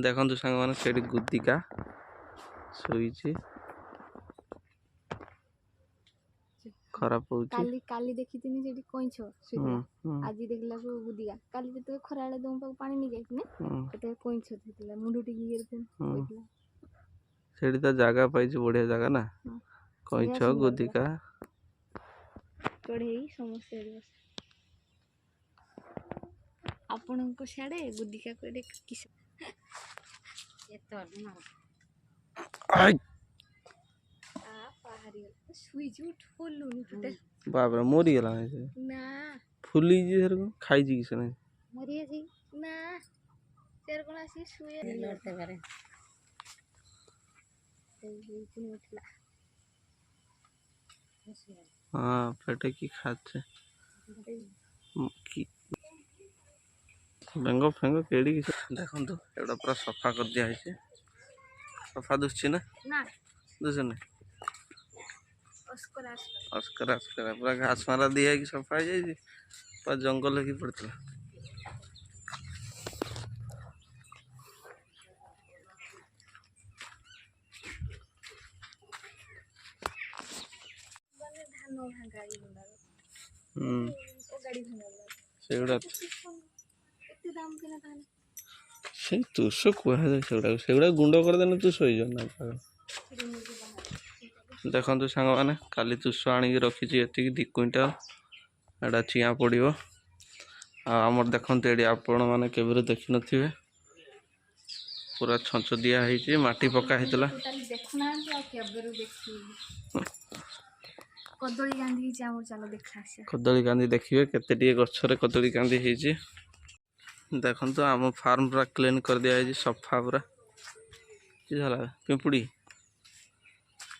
देखु सांग मैंने से गुदिका शोची खराब हो काली देखी सेठी कइछ आज देखला को गुदिका काली जते खराळे दम पाक पानी नि जाइतने तते कइछ थितला मुंडू टिकी होइतला सेठी तो जगह पाइछ बढ़िया जगह ना कइछ गुदिका चढ़ई समस्या बस आपन को छाड़े गुदिका कोडे किस एतो ना आई पहाड़ी स्विच उठ फुल्लुनी फुटे बाप रे मोरी गेला ना फुली जी सर को खाई जी किस नहीं मरी जी ना तेरे को आसी सुए लड़ते करे उठला हां पेटे की खाचे की बेंगो फेंगो केड़ी किस देखन तो एटा पूरा सफा कर दिया है सफा दुछि ना ना दुछ ना अस्करा अस्करा अस्करा पूरा घास मारा दिया कि सफा है जी पूरा जंगल की पड़ता सेगुड़ा से तुष कहुए सेगुड़ा गुंड करदेने तुष हो ना देखु सांग मैंने काली तुष आणिक रखी ये 2 क्विंटाल एटा चिया पड़ो आमर देखते ये आपण मैंने केवरे देखी नथिबे पूरा छंच दिया है माटी पका होता कदली कांदी देखिए केते गछरे कदली कांदी होती देखु आम फार्म पूरा क्लीन कर दिया है सफा पूरा पिंपुड़ी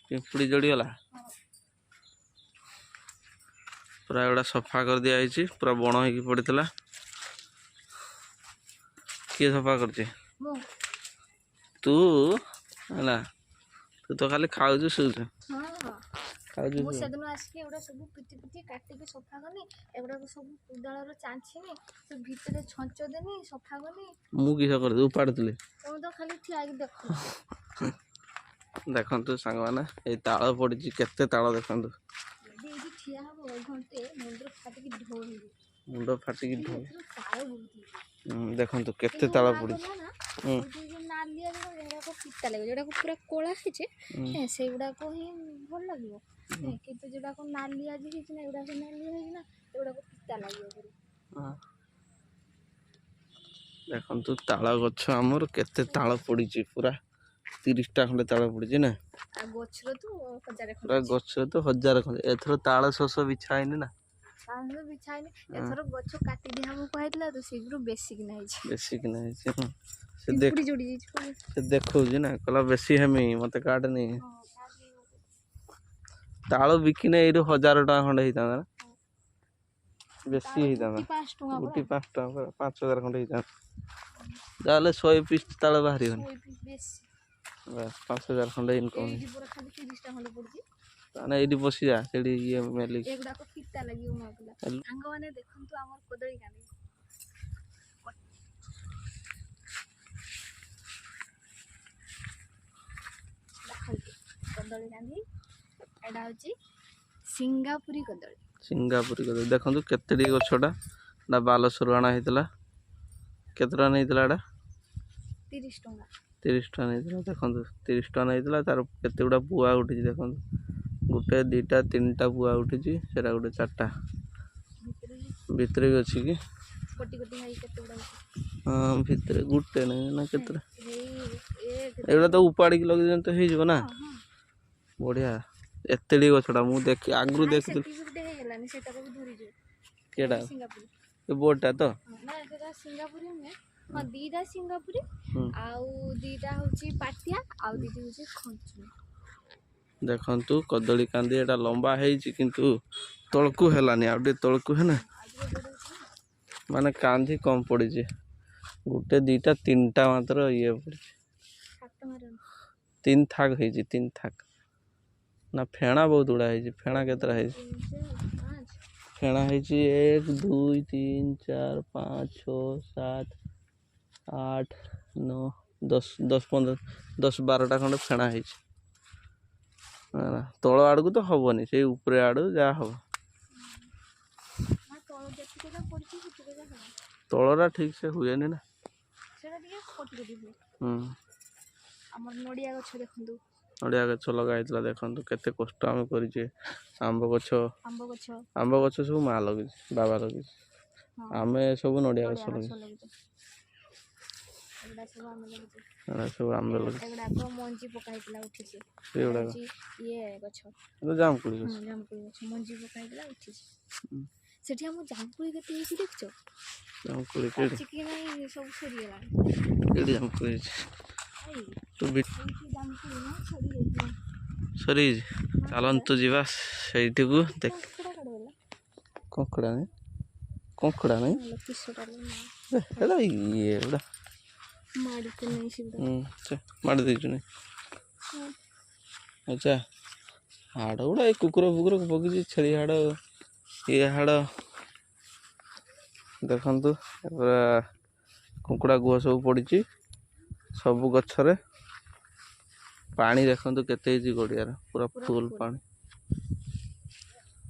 पिंपुड़ी जड़ीगला पूरा एगुड़ा सफा कर दिया है पूरा बण हो पड़ता किए सफा कर तू है तू तो खाली खाऊ शुच मु सेदन आसके एडा सब पिटी पिटी काटी के सफा गनी एगुडा सब कुदाळर चांछिनी से भीतरे छंच देनी सफा गनी मु किस कर दे उपाड़तले तुम तो खाली ठिया के देखो देखंतु सांग माने ए ताळ पड़ी केते ताळ देखंतु देजी ठिया हो घंटे मुंडो फाटी की ढो देखंतु केते ताळ पड़ी नालिया जेड़ा को पिता लगे जेड़ा को पूरा कोला हिचे सेगुडा को ही भल लागियो किंतु जेड़ा को नालिया जी हिचे ना एगुडा को नालिया है ना एगुडा को पिता लागियो हां देखंतु ताळ गछ हमर केते ताळ पड़ी पूरा 30 टा खंडे ताळ पड़ी ना आ गछरो तो 1000 पूरा गछरो तो 1000 खंडे एथरो ताळ शोष बिछाइनी ना ताळ बिछाइनी एथरो गछ काटी दे हम कहैतला तो सेगुरो बेसी कि नाही से देख जोड़ी से देखो जे ना कला बेसी हमी मते काट नहीं ताळ बिकिने एरो 1000 टा खंडे हिता ना बेसी हिता ना 5 टका 5000 खंडे हिता जाले 100 पीस ताळ बाहरी हन 5000 खंडे इनकम ताने एडी बसी जा सेडी ये मेली एगुडा को फिता लागियो मागला अंग माने देखंतु हमर कदली कांदी कदली कांदी एडा होची सिंगापुरी कदली देखंतु केतेडी गछडा ना बाल सुरवाणा हेतला केतरा नैतला एडा 30 टका 30 टका नैतला देखंतु 30 टका नैतला तार केतेगुडा बुआ उठी देखंतु गुटे 2टा 3टा बुआ उठी सेरा गुटे 4टा भितरे भी अछि कि कोटी कोटी हाई केतेगुडा हां भितरे गुटे नै ना केतरा एगुडा तो उपाड़ी के लगे जन तो हे जबो ना बढ़िया एतेडी गछडा मु देखि आगरु देखि सेटा को धुरी जो केडा सिंगापुरी ए बोटा तो ना सेटा सिंगापुरी में हां दीदा सिंगापुरी आउ दीदा होची पाटिया आउ दीदी होची खंचु देखंतु कदली कांदी एटा लंबा है किंतु तळकु हेलानी आउटे तळकु है ना माने कांदी कम पड़ी जे गुटे 2टा 3टा मात्र ये पड़ी 3 थाक है 3 थाक ना फेणा बहुत उड़ा है फेणा केतरा है ଫେଣା ହେଇଛି 1 2 3 4 5 6 7 8 9 10 10 15 10 12ଟା ଖଣ୍ଡେ ଫେଣା ହେଇଛି। ହେଲା, ତଳ ଆଡ଼କୁ ତ ହବନି, ସେଇ ଉପରେ ଆଡ଼କୁ ଯାହା ହବ। ତଳଟା ଠିକ ସେ ହୁଏନି ନା। ଆମର ନଡ଼ିଆ ଗଛ ଦେଖନ୍ତୁ, ନଡ଼ିଆ ଗଛ ଲଗା ହେଇଥିଲା, ଦେଖନ୍ତୁ କେତେ କଷ୍ଟ ଆମେ କରିଛେ। ଆମ୍ବ ଗଛ ସବୁ ମା ଲଗେଇଛି, ବାବା ଲଗେଇଛି। ଆମେ ସବୁ ନଡ଼ିଆ ଗଛ ଲଗେଇଛୁ। ଏଗୁଡ଼ା ସବୁ ଆମେ ଲଗେଇଛୁ। ଏଗୁଡ଼ାକ ମଞ୍ଜି ପକା ହେଇଥିଲା ଉଠିଛି। ସେଗୁଡ଼ାକ ଇଏ ଗଛ, ଜାମୁକୋଳି ଗଛ। ଜାମୁକୋଳି ଗଛ ମଞ୍ଜି ପକା ହେଇଥିଲା ଉଠିଛି। ସେଠି ଆମ ଜାମୁକୋଳି କେତେ ହେଇଛି ଦେଖିଛ? ଜାମୁକୋଳି ପାଚିକି ନାହିଁ, ସବୁ ସରିଗଲାଣି। କେଉଁଠି ଜାମୁକୋଳି ହେଇଛି? ସରିଯାଇଛି। ଚାଲନ୍ତୁ ଯିବା ସେଇଠିକୁ ଦେଖ। କଙ୍କଡ଼ା ନାହିଁ, କଙ୍କଡ଼ା ନାହିଁ, ଏଇଟା ଇଏ ଏଗୁଡ଼ା ମାଡ଼ି ଦେଇଛୁ ନି। ଆଚ୍ଛା, ହାଡ଼ ଗୁଡ଼ା ଏଇ କୁକୁର ଫୁକୁର ପକେଇଛି, ଛେଳି ହାଡ଼, ଇଏ ହାଡ଼। ଦେଖନ୍ତୁ ପୁରା କୁକୁଡ଼ା ଗୁହ ସବୁ ପଡ଼ିଛି ସବୁ ଗଛରେ। ପାଣି ଦେଖନ୍ତୁ କେତେ ହେଇଛି ଗଡ଼ିଆରେ, ପୁରା ଫୁଲ୍ ପାଣି।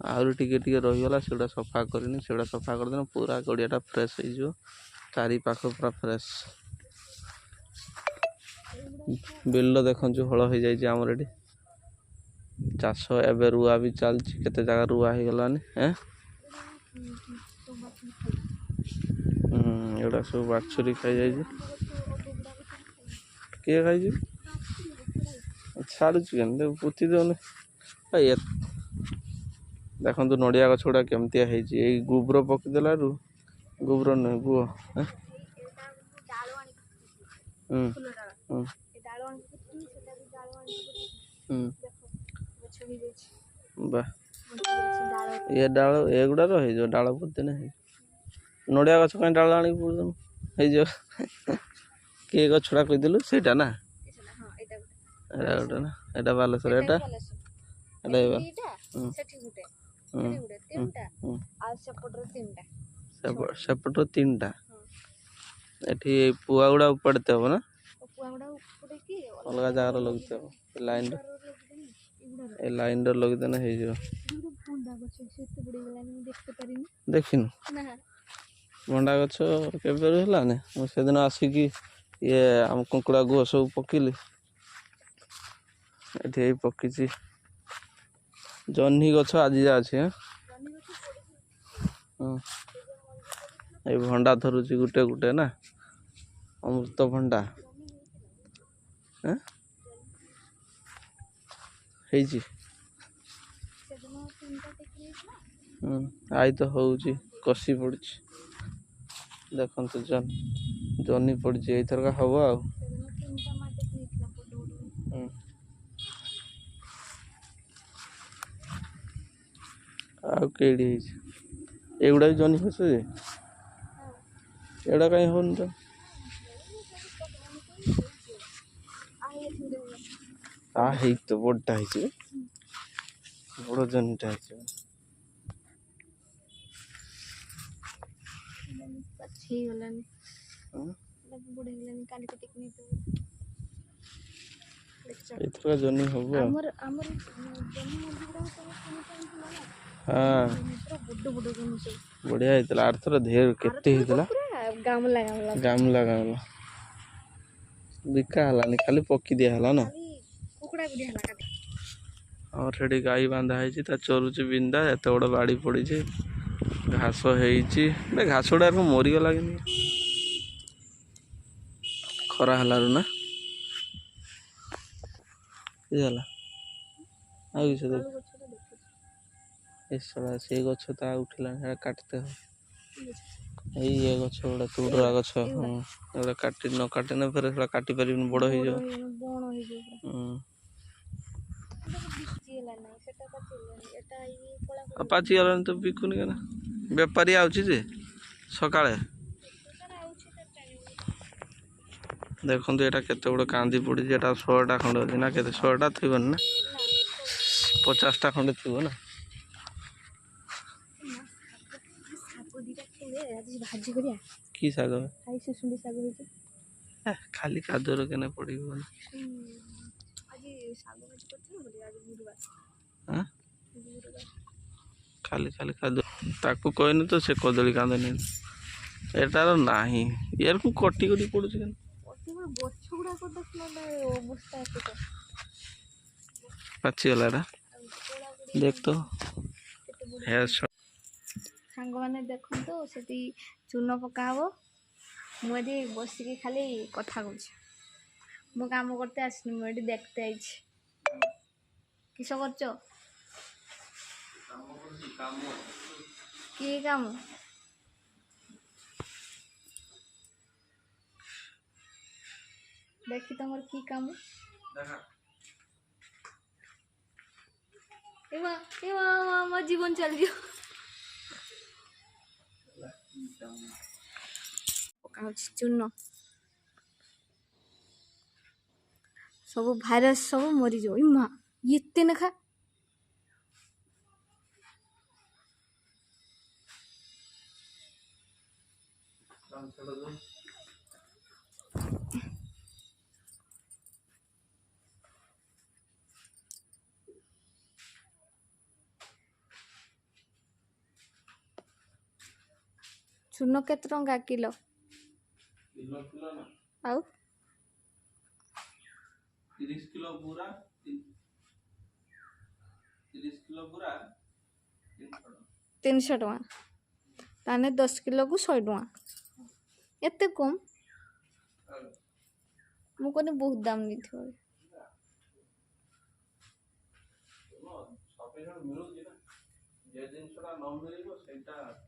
ଆହୁରି ଟିକେ ଟିକେ ରହିଗଲା, ସେଗୁଡ଼ା ସଫା କରିନି। ସେଗୁଡ଼ା ସଫା କରିଦେଲେ ପୁରା ଗଡ଼ିଆଟା ଫ୍ରେଶ୍ ହେଇଯିବ। ଚାରି ପାଖ ପୁରା ଫ୍ରେଶ୍। ବିଲ ଦେଖନ୍ତୁ ହଳ ହେଇଯାଇଛି ଆମର ଏଠି। ଚାଷ ଏବେ ରୁଆ ବି ଚାଲିଛି, କେତେ ଜାଗା ରୁଆ ହେଇଗଲାନି। ଏଗୁଡ଼ା ସବୁ ବାଛୁରୀ ଖାଇଯାଇଛି। କିଏ ଖାଇଛି? ଛାଡ଼ୁଛି କେମିତି, ପୋତି ଦେଉନି। ଦେଖନ୍ତୁ ନଡ଼ିଆ ଗଛ ଗୁଡ଼ା କେମିତିଆ ହେଇଛି, ଏଇ ଗୋବର ପକେଇଦେଲାରୁ, ଗୋବର ନୁହେଁ ଗୁହ। ବା, ଏ ଡାଳ ଏଗୁଡ଼ାର ହେଇଯିବ, ଡାଳ ପୋତିନେ ହେଇଯିବ। ନଡ଼ିଆ ଗଛ କାହିଁ ଡାଳ ଆଣିକି ପୋତୁଛୁ, ହେଇଯିବ। କିଏ ଗଛଟା କହିଥିଲୁ? ସେଇଟା ନା, ଏଇଟା ଗୋଟେ ନା, ଏଇଟା ବାଲେଶ୍ୱର, ଏଇଟା ସେପଟର 3ଟା। ଏଠି ପୁଆ ଗୁଡ଼ା ଉପାଡ଼ିତେ ହବ ନା, ଅଲଗା ଜାଗାରେ ଲଗେଇତେ ହବ। ଏ ଲାଇନ୍ରେ ଲଗେଇଦେଲେ ହେଇଯିବ। ଦେଖିନୁ ଭଣ୍ଡା ଗଛ କେବେରୁ ହେଲାନି? ମୁଁ ସେଦିନ ଆସିକି ଇଏ ଆମ କୁକୁଡ଼ା ଗୁହ ସବୁ ପକେଇଲି। ଏଠି ଏଇ ପକେଇଛି ଜହ୍ନି ଗଛ, ଆଜି ଯା ଅଛି। ଏଇ ଭଣ୍ଡା ଧରୁଛି ଗୋଟେ ଗୋଟେ ନା, ଅମୃତଭଣ୍ଡା ହେଇଛି। ଆଇ ତ ହଉଛି, କଷି ପଡୁଛି। ଦେଖନ୍ତୁ ଜହ୍ନି ପଡିଛି, ଏଇଥରକ ହବ ଆଉ। ଆଉ କେଇଠି ହେଇଛି? ଏଗୁଡ଼ା ବି ଜହ୍ନି ଗଛ ଯେ, ଏଗୁଡ଼ା କାହିଁ ହଉନି ତ? ହେଇଛି ତ, ବଡ଼ଟା ହେଇଛି, ବଡ଼ ଜହ୍ନିଟା ହେଇଛି। ଏଥର ଜହ୍ନି ହବ। ହଁ, ବଢ଼ିଆ ହେଇଥିଲା। ଆରଥର ଢେର କେତେ ହେଇଥିଲା, ଗାମଲା ବିକା ହେଲାନି, ଖାଲି ପକି ଦିଆ ହେଲା ନା। ଆମର ସେଠି ଗାଈ ବାନ୍ଧା ହେଇଛି, ତା ଚରୁଛି ବିନ୍ଧା। ଏତେ ବଡ଼ ବାଡ଼ି ପଡ଼ିଛି, ଘାସ ହେଇଛି। ଘାସ ଗୁଡ଼ା ମରିଗଲା କିନ୍ତୁ ଖରା ହେଲାରୁ ନା, ହେଲା। ଆଉ କିଛି ଦେଖ, ସେଇ ଗଛ ତ ଆଉ ଉଠିଲାନି, ସେଟା କାଟିତେ ହବ। ଏଇ ଗଛ ଗୁଡ଼ା ତୁଡ଼ରା ଗଛ, ଏଗୁଡ଼ା ନ କାଟିଲେ ଫେରେ ସେଟା କାଟି ପାରିବିନି, ବଡ଼ ହେଇଯିବ। ପାଚିଗଲାଣି ତ, ବିକୁନି କେନା। ବେପାରୀ ଆଉଛି ଯେ ସକାଳେ। ଦେଖନ୍ତୁ ଏଇଟା କେତେ ବଡ଼ କାନ୍ଦି ପଡ଼ିଛି। ଏଟା 100ଟା ଖଣ୍ଡେ ଅଛି ନା କେତେ? 100ଟା ଥିବନି ନା, 50ଟା ଖଣ୍ଡେ ଥିବ ନା। ଆଜି ଭାଜି କରିବା କି ଶାଗ ଖାଇ ସୁସୁଣ୍ଡି ଶାଗ ହେଇଛି ଖାଲି କାଦୁଅରେ କେନେ ପଡ଼ିବ ଆଜି ଶାଗ ଭାଜି କରିଥିଲୁ ବୋଲି ଆଜି ଗୁରୁବାର ଆଁ ଗୁରୁବାର ଖାଲି ଖାଲି କାଦୁଅ ତାକୁ କହିନି ତ ସେ କଦଳୀ କାନ୍ଦେନି ଏଟାର ନାହିଁ ୟାରକୁ କଟି କଟି ପଡ଼ୁଛି କେନ ଅତି ବଡ଼ ଗଛ ଗୁଡ଼ାକ ଦେଖିଲା ଅବସ୍ଥା ଏତେ ତ ପାଚିଗଲା ଏଟା ଆଉ କୋଳା କୋଳି ଦେଖ ତ କେତେ ବଡ଼ ହେୟାର ସାଙ୍ଗମାନେ ଦେଖନ୍ତୁ ସେଠି ଚୂନ ପକା ହବ ମୁଁ ଏଠି ବସିକି ଖାଲି କଥା କହୁଛି ମୁଁ କାମ କରତେ ଆସିନି ମୁଁ ଏଠି ଦେଖତେ ଆଇଛି କିସ କରୁଛ କି କାମ ଦେଖି ତମର କି କାମ ମୋ ଜୀବନ ଚାଲିଯିବ ପକା ହଉଛି ଚୂନ ସବୁ ଭାଇରସ ସବୁ ମରିଯିବ ମା ଏତେ ନେଖା ଚୂନ କେତେ ଟଙ୍କା କିଲୋ ଆଉ 30 କିଲୋ ପୁରା 30 କିଲୋ ପୁରା 300 ଟଙ୍କା ତାହେଲେ 10 କିଲୋକୁ 100 ଟଙ୍କା ଏତେ କମ୍ ମୁଁ କହିଲି ବହୁତ ଦାମ ନେଇଥିବ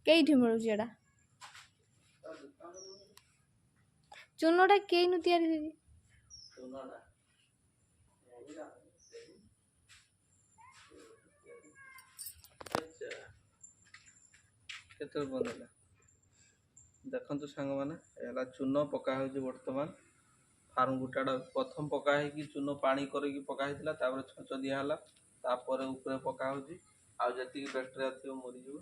କେଇଠି ମିଳୁଛି ଏଟା ଚୂନଟା କେଇନୁ ତିଆରି ହେଇଛି କେତେ ବନେଇଲା ଦେଖନ୍ତୁ ସାଙ୍ଗମାନେ ହେଲା ଚୂନ ପକା ହେଉଛି ବର୍ତ୍ତମାନ ଫାର୍ମ ଗୁଟାଟା ପ୍ରଥମ ପକା ହେଇକି ଚୂନ ପାଣି କରିକି ପକା ହେଇଥିଲା ତାପରେ ଛଚ ଦିଆହେଲା ତାପରେ ଉପରେ ପକା ହେଉଛି ଆଉ ଯେତିକି ବ୍ୟାକ୍ଟେରିଆ ଥିବ ମରିଯିବ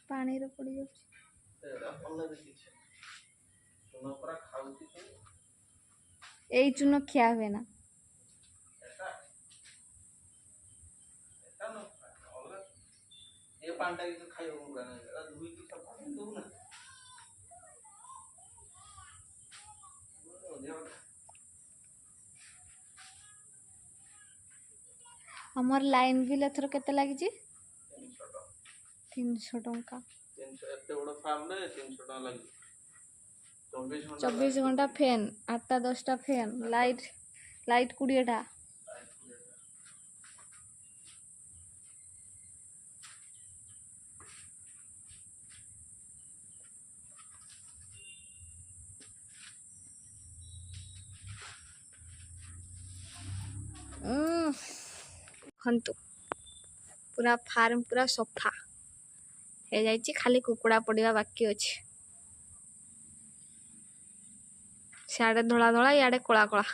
ପାଣିରେ ପଡ଼ିଯାଉଛି ଚୂନ ପୁରା ଖାଉଛି ଏଇ ଚୂନ ଖିଆ ହୁଏ ନା ଏ ପାଣିଟା କିଛି ଖାଇବାକୁ ପୁରା ନାହିଁ ଧୋଇକି ସଫା ଦେବୁ ନା ଆମର ଲାଇନ୍ ବିଲ୍ ଏଥର କେତେ ଲାଗିଛି 300 ଟଙ୍କା ଏତେ ବଡ଼ ଫାର୍ମରେ 300 ଟଙ୍କା ଲାଗିବ 24 ଘଣ୍ଟା ଫ୍ୟାନ୍ 8ଟା 10ଟା ଫ୍ୟାନ୍ ଲାଇଟ୍ 20ଟା ଦେଖନ୍ତୁ ପୁରା ଫାର୍ମ ପୁରା ସଫା ହେଇଯାଇଛି ଖାଲି କୁକୁଡ଼ା ପଡ଼ିବା ବାକି ଅଛି ସିଆଡ଼େ ଧଳା ଧଳା ଇଆଡ଼େ କଳା କଳା